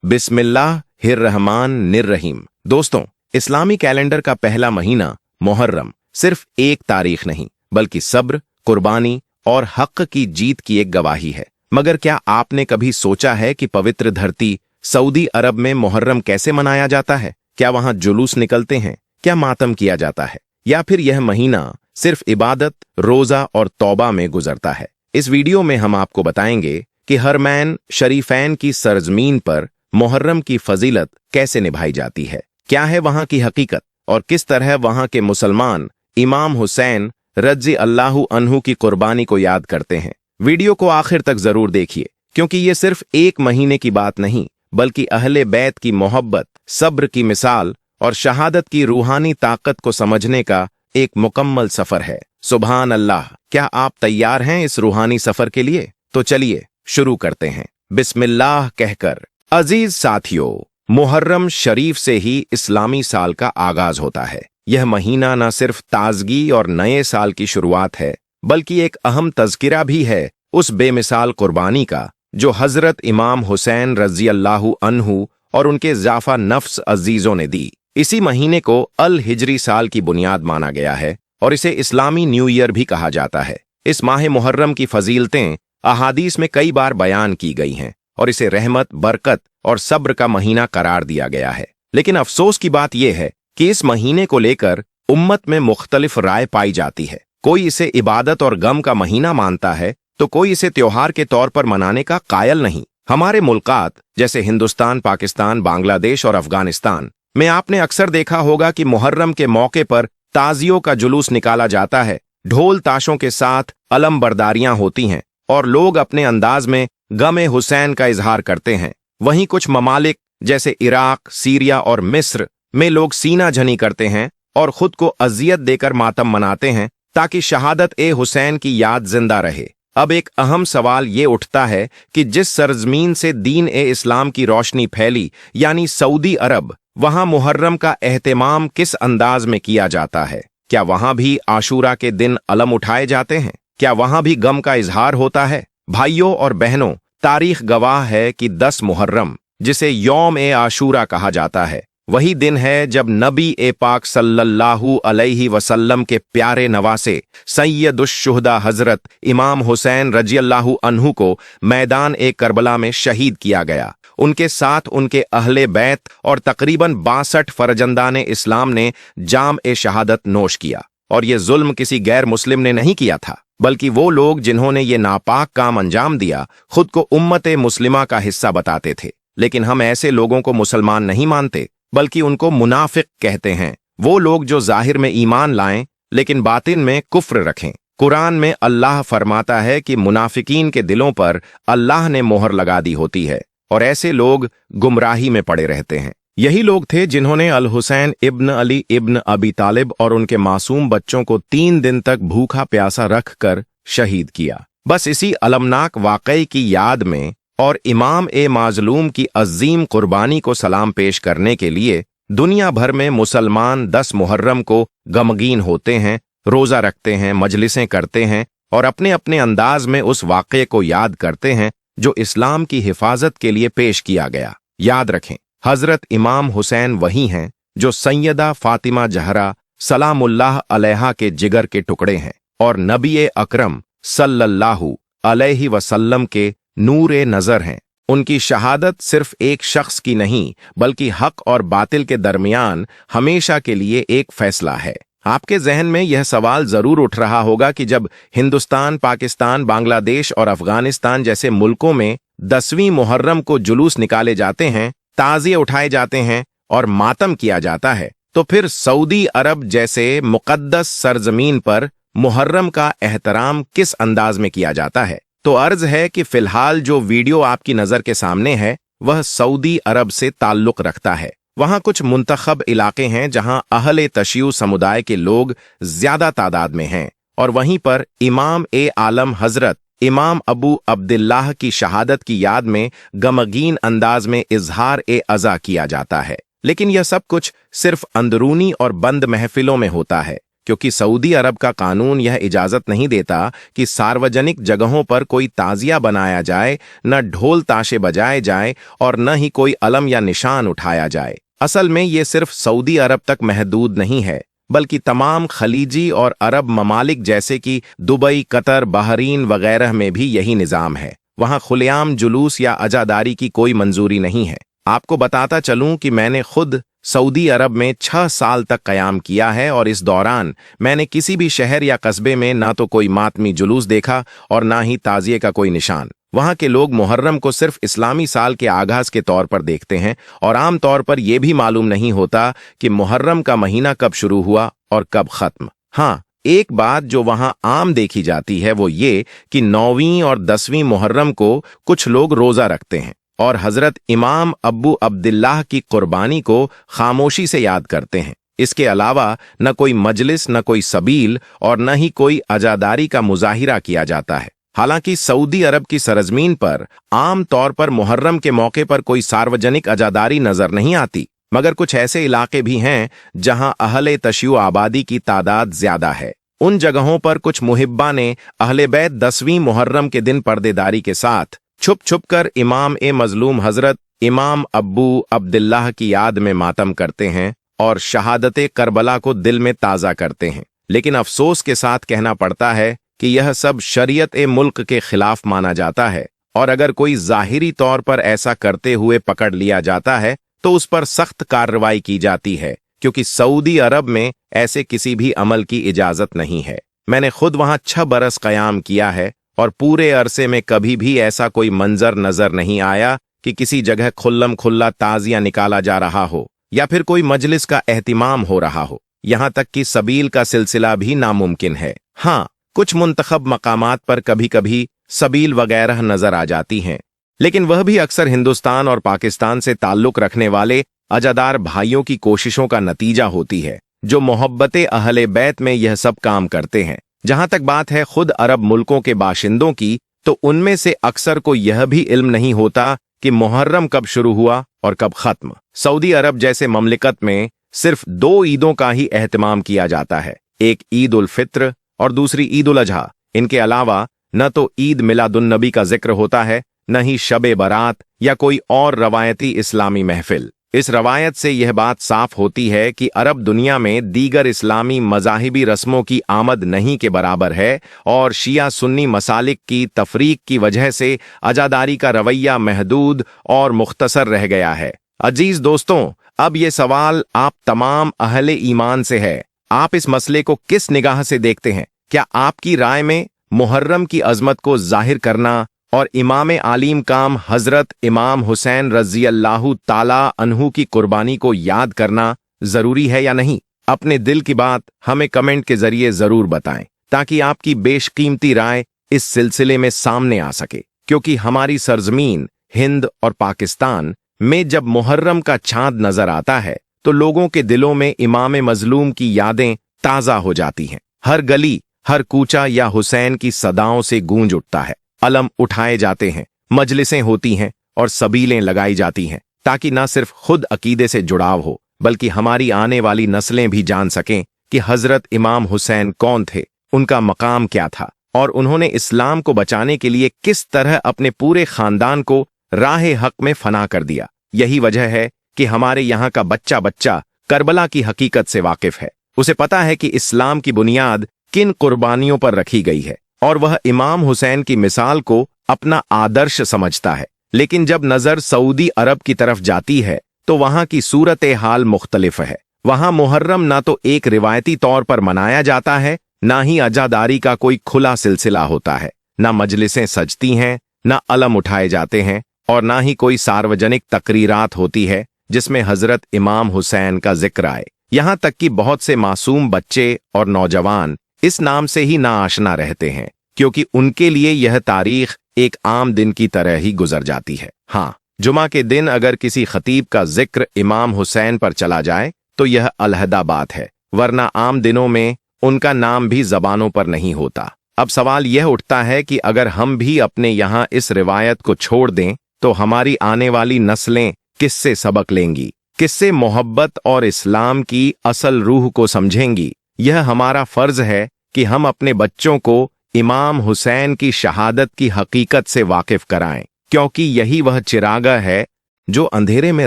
बिस्मिल्लाहिर्रहमानिर्रहीम। दोस्तों, इस्लामी कैलेंडर का पहला महीना मुहर्रम सिर्फ एक तारीख नहीं बल्कि सब्र, कुर्बानी और हक की जीत की एक गवाही है। मगर क्या आपने कभी सोचा है कि पवित्र धरती सऊदी अरब में मुहर्रम कैसे मनाया जाता है? क्या वहां जुलूस निकलते हैं? क्या मातम किया जाता है? या फिर यह महीना सिर्फ इबादत, रोजा और तौबा में गुजरता है? इस वीडियो में हम आपको बताएंगे कि हरमैन शरीफैन की सरजमीन पर मुहर्रम की फजीलत कैसे निभाई जाती है, क्या है वहां की हकीकत और किस तरह वहां के मुसलमान इमाम हुसैन रज़ी अल्लाहु अन्हु की कुर्बानी को याद करते हैं। वीडियो को आखिर तक जरूर देखिए, क्योंकि ये सिर्फ एक महीने की बात नहीं बल्कि अहले बैत की मोहब्बत, सब्र की मिसाल और शहादत की रूहानी ताकत को समझने का एक मुकम्मल सफर है। सुभान अल्लाह! क्या आप तैयार हैं इस रूहानी सफर के लिए? तो चलिए शुरू करते हैं बिस्मिल्लाह कहकर। अजीज साथियों, मुहर्रम शरीफ से ही इस्लामी साल का आगाज होता है। यह महीना न सिर्फ ताजगी और नए साल की शुरुआत है बल्कि एक अहम तज़किरा भी है उस बेमिसाल कुर्बानी का जो हजरत इमाम हुसैन रज़ी अल्लाहु अन्हु और उनके ज़ाफ़ा नफ्स अजीजों ने दी। इसी महीने को अल हिजरी साल की बुनियाद माना गया है और इसे इस्लामी न्यू ईयर भी कहा जाता है। इस माह मुहर्रम की फजीलतें अहादीस में कई बार बयान की गई हैं और इसे रहमत, बरकत और सब्र का महीना करार दिया गया है। लेकिन अफसोस की बात यह है कि इस महीने को लेकर उम्मत में मुख्तलिफ राय पाई जाती है। कोई इसे इबादत और गम का महीना मानता है तो कोई इसे त्योहार के तौर पर मनाने का कायल नहीं। हमारे मुल्कात जैसे हिंदुस्तान, पाकिस्तान, बांग्लादेश और अफगानिस्तान में आपने अक्सर देखा होगा कि मुहर्रम के मौके पर ताजियों का जुलूस निकाला जाता है, ढोल ताशों के साथ अलम बरदारियां होती हैं और लोग अपने अंदाज में गम हुसैन का इजहार करते हैं। वहीं कुछ ममालिक जैसे इराक, सीरिया और मिस्र में लोग सीना झनी करते हैं और खुद को अजियत देकर मातम मनाते हैं ताकि शहादत ए हुसैन की याद जिंदा रहे। अब एक अहम सवाल ये उठता है कि जिस सरजमीन से दीन ए इस्लाम की रोशनी फैली यानी सऊदी अरब, वहां मुहर्रम का एहतमाम किस अंदाज में किया जाता है? क्या वहां भी आशूरा के दिन अलम उठाए जाते हैं? क्या वहां भी गम का इजहार होता है? भाइयों और बहनों, तारीख गवाह है कि 10 मुहर्रम, जिसे यौम ए आशूरा कहा जाता है, वही दिन है जब नबी ए पाक सल्लल्लाहु अलैहि वसल्लम के प्यारे नवासे सैयदुश्शुहदा हजरत इमाम हुसैन रज़ी अल्लाहु अन्हु को मैदान ए करबला में शहीद किया गया। उनके साथ उनके अहले बैत और तकरीबन 62 फरजंदाने इस्लाम ने जाम ए शहादत नोश किया। और ये जुल्म किसी गैर मुस्लिम ने नहीं किया था, बल्कि वो लोग जिन्होंने ये नापाक काम अंजाम दिया खुद को उम्मत मुस्लिमा का हिस्सा बताते थे। लेकिन हम ऐसे लोगों को मुसलमान नहीं मानते बल्कि उनको मुनाफिक कहते हैं। वो लोग जो जाहिर में ईमान लाएं लेकिन बातिन में कुफ्र रखें। कुरान में अल्लाह फरमाता है कि मुनाफिकीन के दिलों पर अल्लाह ने मोहर लगा दी होती है और ऐसे लोग गुमराही में पड़े रहते हैं। यही लोग थे जिन्होंने अल हुसैन इब्न अली इब्न अबी तालिब और उनके मासूम बच्चों को 3 दिन तक भूखा प्यासा रखकर शहीद किया। बस इसी अलमनाक वाकई की याद में और इमाम ए माजलूम की अजीम कुर्बानी को सलाम पेश करने के लिए दुनिया भर में मुसलमान 10 मुहर्रम को गमगीन होते हैं, रोजा रखते हैं, मजलिसें करते हैं और अपने अपने अंदाज में उस वाक़े को याद करते हैं जो इस्लाम की हिफाजत के लिए पेश किया गया। याद रखें, हजरत इमाम हुसैन वही हैं जो सैयदा फातिमा जहरा सलामुल्लाह अलैहा के जिगर के टुकड़े हैं और नबी अकरम सल्लल्लाहु अलैहि वसल्लम के नूर नजर हैं। उनकी शहादत सिर्फ एक शख्स की नहीं बल्कि हक और बातिल के दरमियान हमेशा के लिए एक फैसला है। आपके जहन में यह सवाल जरूर उठ रहा होगा कि जब हिंदुस्तान, पाकिस्तान, बांग्लादेश और अफगानिस्तान जैसे मुल्कों में 10वीं मुहर्रम को जुलूस निकाले जाते हैं, ताज़िए उठाए जाते हैं और मातम किया जाता है, तो फिर सऊदी अरब जैसे मुक़द्दस सरजमीन पर मुहर्रम का एहतराम किस अंदाज में किया जाता है? तो अर्ज है कि फिलहाल जो वीडियो आपकी नजर के सामने है वह सऊदी अरब से ताल्लुक रखता है। वहां कुछ मुंतखब इलाके हैं जहां अहले तशय्युअ समुदाय के लोग ज्यादा तादाद में हैं और वहीं पर इमाम ए आलम हजरत इमाम अबू अब्दिल्लाह की शहादत की याद में गमगीन अंदाज में इजहार ए अज़ा किया जाता है। लेकिन यह सब कुछ सिर्फ अंदरूनी और बंद महफिलों में होता है, क्योंकि सऊदी अरब का कानून यह इजाजत नहीं देता कि सार्वजनिक जगहों पर कोई ताजिया बनाया जाए, न ढोल ताशे बजाए जाए और न ही कोई अलम या निशान उठाया जाए। असल में ये सिर्फ सऊदी अरब तक महदूद नहीं है, बल्कि तमाम खलीजी और अरब ममालिक जैसे कि दुबई, कतर, बहरीन वगैरह में भी यही निज़ाम है। वहाँ खुलेआम जुलूस या अजादारी की कोई मंजूरी नहीं है। आपको बताता चलूं कि मैंने खुद सऊदी अरब में 6 साल तक क़याम किया है और इस दौरान मैंने किसी भी शहर या कस्बे में ना तो कोई मातमी जुलूस देखा और ना ही ताज़िए का कोई निशान। वहाँ के लोग मुहर्रम को सिर्फ इस्लामी साल के आगाज के तौर पर देखते हैं और आम तौर पर यह भी मालूम नहीं होता कि मुहर्रम का महीना कब शुरू हुआ और कब खत्म। हाँ, एक बात जो वहाँ आम देखी जाती है वो ये कि 9वीं और 10वीं मुहर्रम को कुछ लोग रोज़ा रखते हैं और हजरत इमाम अब्बू अब्दिल्लाह की कुर्बानी को खामोशी से याद करते हैं। इसके अलावा न कोई मजलिस, न कोई सबील और न ही कोई अजादारी का मुजाहिरा किया जाता है। हालांकि सऊदी अरब की सरजमीन पर आम तौर पर मुहर्रम के मौके पर कोई सार्वजनिक अजादारी नजर नहीं आती, मगर कुछ ऐसे इलाके भी हैं जहां अहले तशय्युअ आबादी की तादाद ज्यादा है। उन जगहों पर कुछ मुहिब्बा ने अहले बैत 10वीं मुहर्रम के दिन पर्देदारी के साथ छुप छुप कर इमाम ए मजलूम हजरत इमाम अब्बू अब्दिल्लाह की याद में मातम करते हैं और शहादते करबला को दिल में ताज़ा करते हैं। लेकिन अफसोस के साथ कहना पड़ता है कि यह सब शरीयत ए मुल्क के खिलाफ माना जाता है और अगर कोई जाहिरी तौर पर ऐसा करते हुए पकड़ लिया जाता है तो उस पर सख्त कार्रवाई की जाती है, क्योंकि सऊदी अरब में ऐसे किसी भी अमल की इजाजत नहीं है। मैंने खुद वहां 6 बरस क़याम किया है और पूरे अरसे में कभी भी ऐसा कोई मंजर नजर नहीं आया कि किसी जगह खुल्लम खुल्ला ताजिया निकाला जा रहा हो या फिर कोई मजलिस का एहतिमाम हो रहा हो। यहां तक कि सबील का सिलसिला भी नामुमकिन है। हाँ, कुछ मुंतखब मकामात पर कभी कभी सबील वगैरह नजर आ जाती हैं, लेकिन वह भी अक्सर हिंदुस्तान और पाकिस्तान से ताल्लुक रखने वाले अजादार भाइयों की कोशिशों का नतीजा होती है, जो मोहब्बत अहले बैत में यह सब काम करते हैं। जहां तक बात है खुद अरब मुल्कों के बाशिंदों की, तो उनमें से अक्सर को यह भी इल्म नहीं होता कि मुहर्रम कब शुरू हुआ और कब खत्म। सऊदी अरब जैसे ममलिकत में सिर्फ 2 ईदों का ही एहतमाम किया जाता है, एक ईद उल फित्र और दूसरी ईद उल अजहा। इनके अलावा न तो ईद मिलादुन नबी का जिक्र होता है, न ही शबे बरात या कोई और रवायती इस्लामी महफिल। इस रवायत से यह बात साफ होती है कि अरब दुनिया में दीगर इस्लामी मज़ाहिबी रस्मों की आमद नहीं के बराबर है और शिया सुन्नी मसालिक की तफरीक की वजह से अजादारी का रवैया महदूद और मुख्तसर रह गया है। अजीज दोस्तों, अब ये सवाल आप तमाम अहले ईमान से है। आप इस मसले को किस निगाह से देखते हैं? क्या आपकी राय में मुहर्रम की अजमत को जाहिर करना और इमाम आलीम काम हजरत इमाम हुसैन रज़ी अल्लाहु ताला अन्हु की कुर्बानी को याद करना जरूरी है या नहीं? अपने दिल की बात हमें कमेंट के जरिए जरूर बताएं, ताकि आपकी बेशकीमती राय इस सिलसिले में सामने आ सके। क्योंकि हमारी सरजमीन हिंद और पाकिस्तान में जब मुहर्रम का चांद नजर आता है तो लोगों के दिलों में इमाम मजलूम की यादें ताजा हो जाती हैं। हर गली, हर कूचा या हुसैन की सदाओं से गूंज उठता है। अलम उठाए जाते हैं, मजलिसें होती हैं और सबीलें लगाई जाती हैं, ताकि न सिर्फ खुद अकीदे से जुड़ाव हो, बल्कि हमारी आने वाली नस्लें भी जान सकें कि हजरत इमाम हुसैन कौन थे, उनका मकाम क्या था और उन्होंने इस्लाम को बचाने के लिए किस तरह अपने पूरे खानदान को राह हक में फना कर दिया। यही वजह है कि हमारे यहाँ का बच्चा बच्चा करबला की हकीकत से वाकिफ है। उसे पता है कि इस्लाम की बुनियाद किन कुर्बानियों पर रखी गई है और वह इमाम हुसैन की मिसाल को अपना आदर्श समझता है। लेकिन जब नजर सऊदी अरब की तरफ जाती है तो वहां की सूरत हाल मुख्तलिफ है। वहां मुहर्रम ना तो एक रिवायती तौर पर मनाया जाता है, ना ही अजादारी का कोई खुला सिलसिला होता है, ना मजलिसें सजती हैं, ना अलम उठाए जाते हैं और ना ही कोई सार्वजनिक तकरीरात होती है जिसमें हजरत इमाम हुसैन का जिक्र आए। यहां तक कि बहुत से मासूम बच्चे और नौजवान इस नाम से ही नाआशना रहते हैं, क्योंकि उनके लिए यह तारीख एक आम दिन की तरह ही गुजर जाती है। हाँ, जुमा के दिन अगर किसी खतीब का जिक्र इमाम हुसैन पर चला जाए तो यह अलहदा बात है, वरना आम दिनों में उनका नाम भी जबानों पर नहीं होता। अब सवाल यह उठता है कि अगर हम भी अपने यहाँ इस रिवायत को छोड़ दें तो हमारी आने वाली नस्लें किससे सबक लेंगी, किससे मोहब्बत और इस्लाम की असल रूह को समझेंगी। यह हमारा फर्ज है कि हम अपने बच्चों को इमाम हुसैन की शहादत की हकीकत से वाकिफ कराएं, क्योंकि यही वह चिरागा है जो अंधेरे में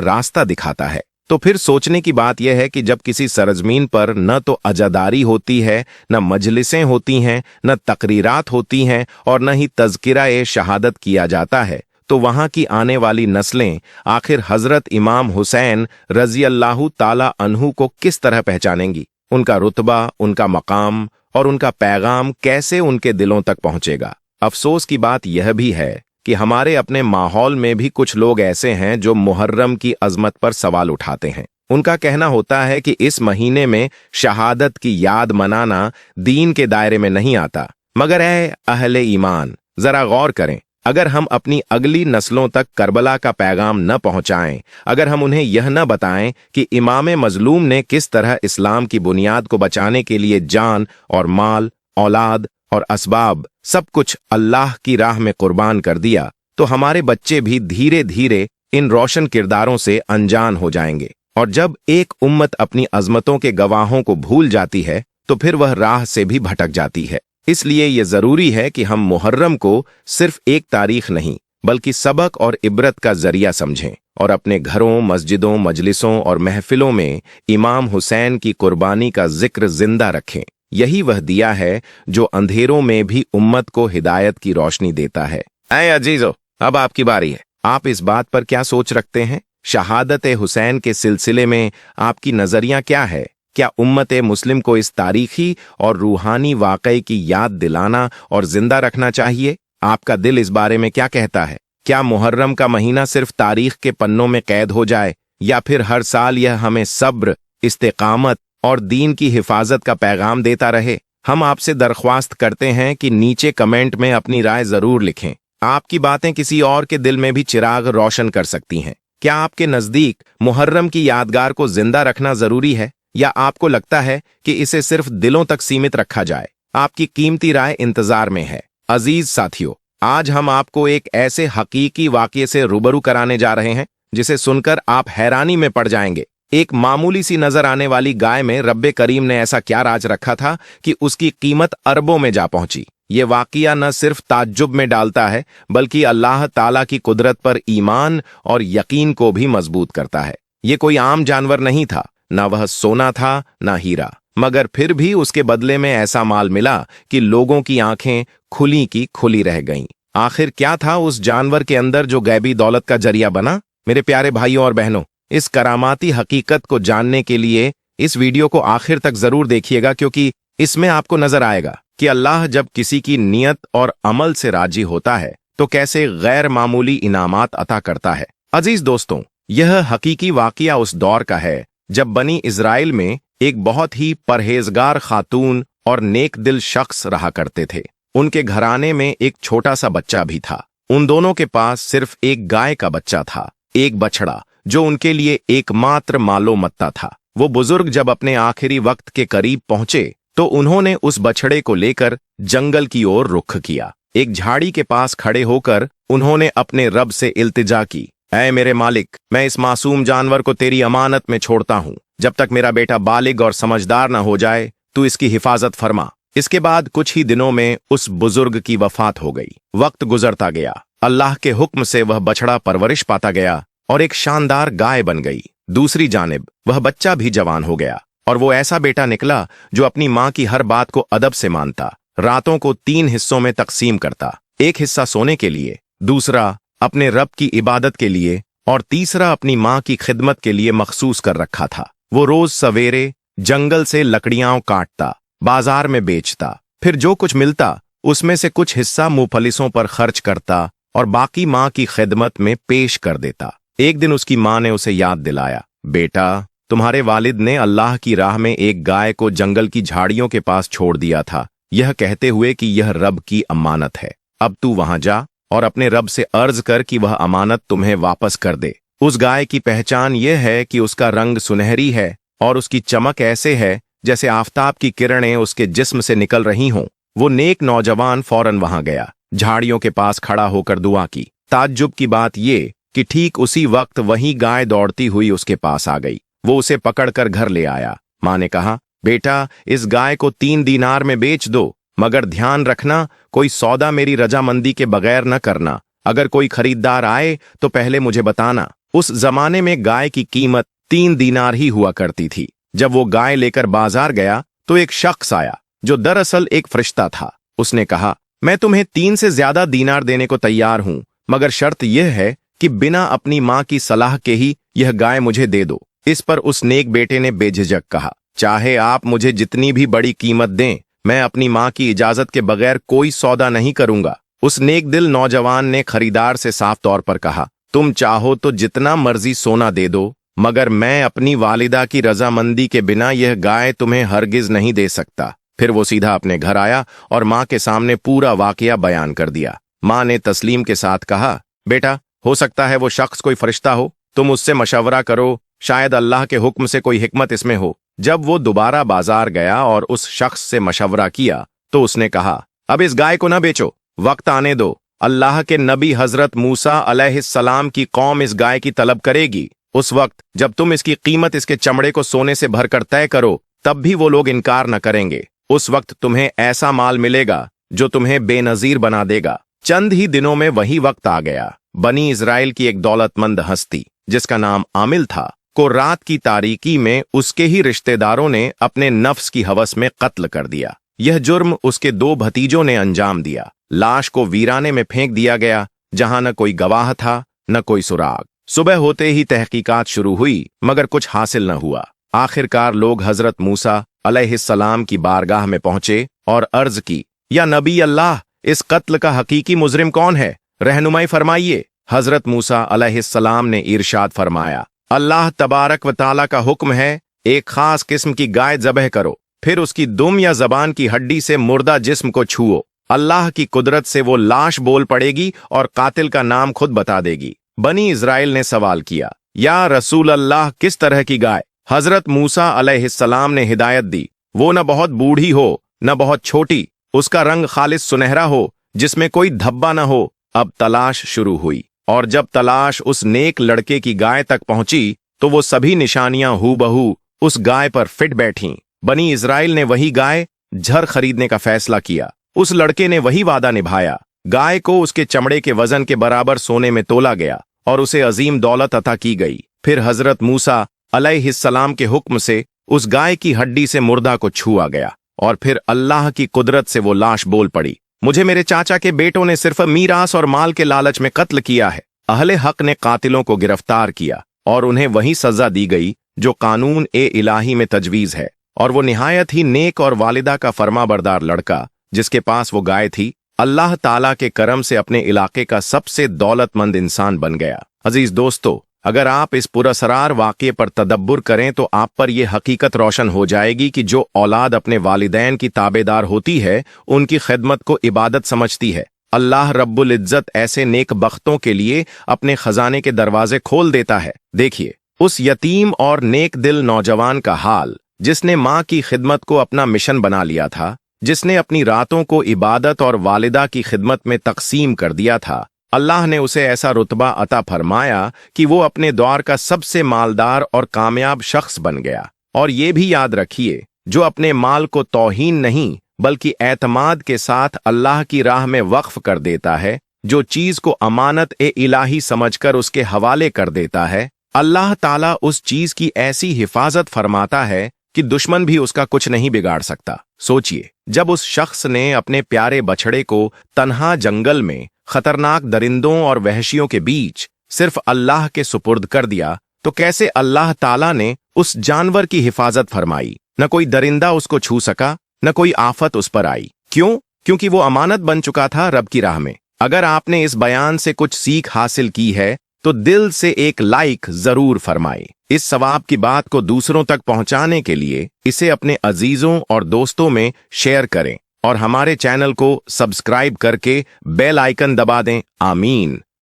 रास्ता दिखाता है। तो फिर सोचने की बात यह है कि जब किसी सरजमीन पर न तो अजादारी होती है, न मजलिसें होती हैं, न तकरीरात होती हैं और न ही तज़किरा शहादत किया जाता है, तो वहां की आने वाली नस्लें आखिर हजरत इमाम हुसैन रजी अल्लाहु ताला अन्हु को किस तरह पहचानेंगी? उनका रुतबा, उनका मकाम और उनका पैगाम कैसे उनके दिलों तक पहुंचेगा? अफसोस की बात यह भी है कि हमारे अपने माहौल में भी कुछ लोग ऐसे हैं जो मुहर्रम की अजमत पर सवाल उठाते हैं। उनका कहना होता है कि इस महीने में शहादत की याद मनाना दीन के दायरे में नहीं आता। मगर ऐ अहले ईमान, जरा गौर करें, अगर हम अपनी अगली नस्लों तक करबला का पैगाम न पहुंचाएं, अगर हम उन्हें यह न बताएं कि इमाम मजलूम ने किस तरह इस्लाम की बुनियाद को बचाने के लिए जान और माल, औलाद और असबाब सब कुछ अल्लाह की राह में कुर्बान कर दिया, तो हमारे बच्चे भी धीरे धीरे इन रोशन किरदारों से अनजान हो जाएंगे। और जब एक उम्मत अपनी अजमतों के गवाहों को भूल जाती है तो फिर वह राह से भी भटक जाती है। इसलिए यह जरूरी है कि हम मुहर्रम को सिर्फ एक तारीख नहीं बल्कि सबक और इबरत का जरिया समझें और अपने घरों, मस्जिदों, मजलिसों और महफिलों में इमाम हुसैन की कुर्बानी का जिक्र जिंदा रखें। यही वह दिया है जो अंधेरों में भी उम्मत को हिदायत की रोशनी देता है। ऐ अजीजो, अब आपकी बारी है। आप इस बात पर क्या सोच रखते हैं? शहादत हुसैन के सिलसिले में आपकी नजरिया क्या है? क्या उम्मत मुस्लिम को इस तारीखी और रूहानी वाकई की याद दिलाना और जिंदा रखना चाहिए? आपका दिल इस बारे में क्या कहता है? क्या मुहर्रम का महीना सिर्फ तारीख के पन्नों में कैद हो जाए या फिर हर साल यह हमें सब्र, इस्तेकामत और दीन की हिफाजत का पैगाम देता रहे? हम आपसे दरख्वास्त करते हैं कि नीचे कमेंट में अपनी राय जरूर लिखें। आपकी बातें किसी और के दिल में भी चिराग रोशन कर सकती हैं। क्या आपके नजदीक मुहर्रम की यादगार को जिंदा रखना जरूरी है या आपको लगता है कि इसे सिर्फ दिलों तक सीमित रखा जाए? आपकी कीमती राय इंतजार में है। अजीज साथियों, आज हम आपको एक ऐसे हकीकी वाकये से रूबरू कराने जा रहे हैं जिसे सुनकर आप हैरानी में पड़ जाएंगे। एक मामूली सी नजर आने वाली गाय में रब्बे करीम ने ऐसा क्या राज रखा था कि उसकी कीमत अरबों में जा पहुंची। ये वाकया न सिर्फ ताज्जुब में डालता है बल्कि अल्लाह ताला की कुदरत पर ईमान और यकीन को भी मजबूत करता है। ये कोई आम जानवर नहीं था, न वह सोना था न हीरा, मगर फिर भी उसके बदले में ऐसा माल मिला कि लोगों की आंखें खुली की खुली रह गईं। आखिर क्या था उस जानवर के अंदर जो गैबी दौलत का जरिया बना? मेरे प्यारे भाइयों और बहनों, इस करामाती हकीकत को जानने के लिए इस वीडियो को आखिर तक जरूर देखिएगा, क्योंकि इसमें आपको नजर आएगा कि अल्लाह जब किसी की नियत और अमल से राजी होता है तो कैसे गैर मामूली इनामात अता करता है। अजीज दोस्तों, यह हकीकी वाकया उस दौर का है जब बनी इजराइल में एक बहुत ही परहेजगार खातून और नेक दिल शख्स रहा करते थे। उनके घराने में एक छोटा सा बच्चा भी था। उन दोनों के पास सिर्फ एक गाय का बच्चा था, एक बछड़ा, जो उनके लिए एकमात्र मालो मत्ता था। वो बुजुर्ग जब अपने आखिरी वक्त के करीब पहुंचे तो उन्होंने उस बछड़े को लेकर जंगल की ओर रुख किया। एक झाड़ी के पास खड़े होकर उन्होंने अपने रब से इल्तिजा की, ऐ मेरे मालिक, मैं इस मासूम जानवर को तेरी अमानत में छोड़ता हूं। जब तक मेरा बेटा बालिग और समझदार न हो जाए तू इसकी हिफाजत फरमा। इसके बाद कुछ ही दिनों में उस बुजुर्ग की वफात हो गई। वक्त गुजरता गया। अल्लाह के हुक्म से वह बछड़ा परवरिश पाता गया और एक शानदार गाय बन गई। दूसरी जानिब वह बच्चा भी जवान हो गया और वो ऐसा बेटा निकला जो अपनी माँ की हर बात को अदब से मानता, रातों को 3 हिस्सों में तकसीम करता, एक हिस्सा सोने के लिए, दूसरा अपने रब की इबादत के लिए और तीसरा अपनी माँ की खिदमत के लिए मखसूस कर रखा था। वो रोज सवेरे जंगल से लकड़ियां काटता, बाजार में बेचता, फिर जो कुछ मिलता उसमें से कुछ हिस्सा मुफलिसों पर खर्च करता और बाकी माँ की खिदमत में पेश कर देता। एक दिन उसकी माँ ने उसे याद दिलाया, बेटा, तुम्हारे वालिद ने अल्लाह की राह में एक गाय को जंगल की झाड़ियों के पास छोड़ दिया था, यह कहते हुए कि यह रब की अमानत है। अब तू वहां जा और अपने रब से अर्ज कर कि वह अमानत तुम्हें वापस कर दे। उस गाय की पहचान यह है कि उसका रंग सुनहरी है और उसकी चमक ऐसे है जैसे आफताब की किरणें उसके जिस्म से निकल रही हों। वो नेक नौजवान फौरन वहां गया, झाड़ियों के पास खड़ा होकर दुआ की। ताज्जुब की बात ये कि ठीक उसी वक्त वही गाय दौड़ती हुई उसके पास आ गई। वो उसे पकड़कर घर ले आया। माँ ने कहा, बेटा, इस गाय को 3 दीनार में बेच दो, मगर ध्यान रखना कोई सौदा मेरी रजामंदी के बगैर न करना। अगर कोई खरीददार आए तो पहले मुझे बताना। उस जमाने में गाय की कीमत 3 दीनार ही हुआ करती थी। जब वो गाय लेकर बाजार गया तो एक शख्स आया जो दरअसल एक फरिश्ता था। उसने कहा, मैं तुम्हें 3 से ज्यादा दीनार देने को तैयार हूं, मगर शर्त यह है कि बिना अपनी मां की सलाह के ही यह गाय मुझे दे दो। इस पर उस नेक बेटे ने बेझिझक कहा, चाहे आप मुझे जितनी भी बड़ी कीमत दें, मैं अपनी मां की इजाजत के बगैर कोई सौदा नहीं करूंगा। उस नेक दिल नौजवान ने खरीदार से साफ तौर पर कहा, तुम चाहो तो जितना मर्जी सोना दे दो, मगर मैं अपनी वालिदा की रजामंदी के बिना यह गाय तुम्हें हरगिज नहीं दे सकता। फिर वो सीधा अपने घर आया और मां के सामने पूरा वाकया बयान कर दिया। मां ने तस्लीम के साथ कहा, बेटा, हो सकता है वो शख्स कोई फरिश्ता हो, तुम उससे मशवरा करो, शायद अल्लाह के हुक्म से कोई हिकमत इसमें हो। जब वो दोबारा बाजार गया और उस शख्स से मशवरा किया तो उसने कहा, अब इस गाय को न बेचो, वक्त आने दो, अल्लाह के नबी हजरत मूसा अलैहिस्सलाम की कौम इस गाय की तलब करेगी। उस वक्त जब तुम इसकी कीमत इसके चमड़े को सोने से भरकर तय करो, तब भी वो लोग इनकार न करेंगे। उस वक्त तुम्हें ऐसा माल मिलेगा जो तुम्हें बेनजीर बना देगा। चंद ही दिनों में वही वक्त आ गया। बनी इजराइल की एक दौलतमंद हस्ती जिसका नाम आमिल था को रात की तारीकी में उसके ही रिश्तेदारों ने अपने नफ्स की हवस में कत्ल कर दिया। यह जुर्म उसके 2 भतीजों ने अंजाम दिया। लाश को वीराने में फेंक दिया गया, जहां न कोई गवाह था न कोई सुराग। सुबह होते ही तहकीकात शुरू हुई, मगर कुछ हासिल न हुआ। आखिरकार लोग हजरत मूसा अलैहिस्सलाम की बारगाह में पहुंचे और अर्ज की, या नबी अल्लाह, इस कत्ल का हकीकी मुजरिम कौन है? रहनुमाई फरमाइए। हजरत मूसा अलैहिस्सलाम ने इरशाद फरमाया, अल्लाह तबारक व ताला का हुक्म है, एक खास किस्म की गाय ज़बह करो, फिर उसकी दुम या जबान की हड्डी से मुर्दा जिस्म को छुओ। अल्लाह की कुदरत से वो लाश बोल पड़ेगी और कातिल का नाम खुद बता देगी। बनी इजराइल ने सवाल किया, या रसूल अल्लाह, किस तरह की गाय? हजरत मूसा अलैहिस्सलाम ने हिदायत दी, वो न बहुत बूढ़ी हो न बहुत छोटी, उसका रंग खालिस सुनहरा हो, जिसमें कोई धब्बा न हो। अब तलाश शुरू हुई, और जब तलाश उस नेक लड़के की गाय तक पहुंची तो वो सभी निशानियां हूबहू उस गाय पर फिट बैठीं। बनी इजराइल ने वही गाय झर खरीदने का फैसला किया। उस लड़के ने वही वादा निभाया। गाय को उसके चमड़े के वजन के बराबर सोने में तोला गया और उसे अजीम दौलत अता की गई। फिर हजरत मूसा अलैहिस्सलाम के हुक्म से उस गाय की हड्डी से मुर्दा को छुआ गया और फिर अल्लाह की कुदरत से वो लाश बोल पड़ी, मुझे मेरे चाचा के बेटों ने सिर्फ मीरास और माल के लालच में कत्ल किया है। अहले हक ने कातिलों को गिरफ्तार किया और उन्हें वही सजा दी गई जो कानून ए इलाही में तजवीज है। और वो निहायत ही नेक और वालिदा का फरमाबरदार लड़का जिसके पास वो गाय थी, अल्लाह ताला के करम से अपने इलाके का सबसे दौलतमंद इंसान बन गया। अजीज दोस्तों, अगर आप इस पुरअसरार वाक़ये पर तदब्बुर करें तो आप पर यह हकीकत रोशन हो जाएगी कि जो औलाद अपने वालिदैन की ताबेदार होती है, उनकी खिदमत को इबादत समझती है। अल्लाह रब्बुल इज्जत ऐसे नेक बख्तों के लिए अपने खजाने के दरवाजे खोल देता है। देखिए उस यतीम और नेक दिल नौजवान का हाल, जिसने माँ की खिदमत को अपना मिशन बना लिया था, जिसने अपनी रातों को इबादत और वालिदा की खिदमत में तकसीम कर दिया था। अल्लाह ने उसे ऐसा रुतबा अता फरमाया कि वो अपने दौर का सबसे मालदार और कामयाब शख्स बन गया। और ये भी याद रखिए, जो अपने माल को तौहीन नहीं बल्कि एतमाद के साथ अल्लाह की राह में वक्फ कर देता है, जो चीज को अमानत ए इलाही समझकर उसके हवाले कर देता है, अल्लाह ताला उस चीज की ऐसी हिफाजत फरमाता है कि दुश्मन भी उसका कुछ नहीं बिगाड़ सकता। सोचिए, जब उस शख्स ने अपने प्यारे बछड़े को तन्हा जंगल में खतरनाक दरिंदों और वहशियों के बीच सिर्फ अल्लाह के सुपुर्द कर दिया, तो कैसे अल्लाह ताला ने उस जानवर की हिफाजत फरमाई। न कोई दरिंदा उसको छू सका, न कोई आफत उस पर आई। क्यों? क्योंकि वो अमानत बन चुका था रब की राह में। अगर आपने इस बयान से कुछ सीख हासिल की है तो दिल से एक लाइक जरूर फरमाए। इस सवाब की बात को दूसरों तक पहुंचाने के लिए इसे अपने अजीजों और दोस्तों में शेयर करें और हमारे चैनल को सब्सक्राइब करके बेल आइकन दबा दें। आमीन।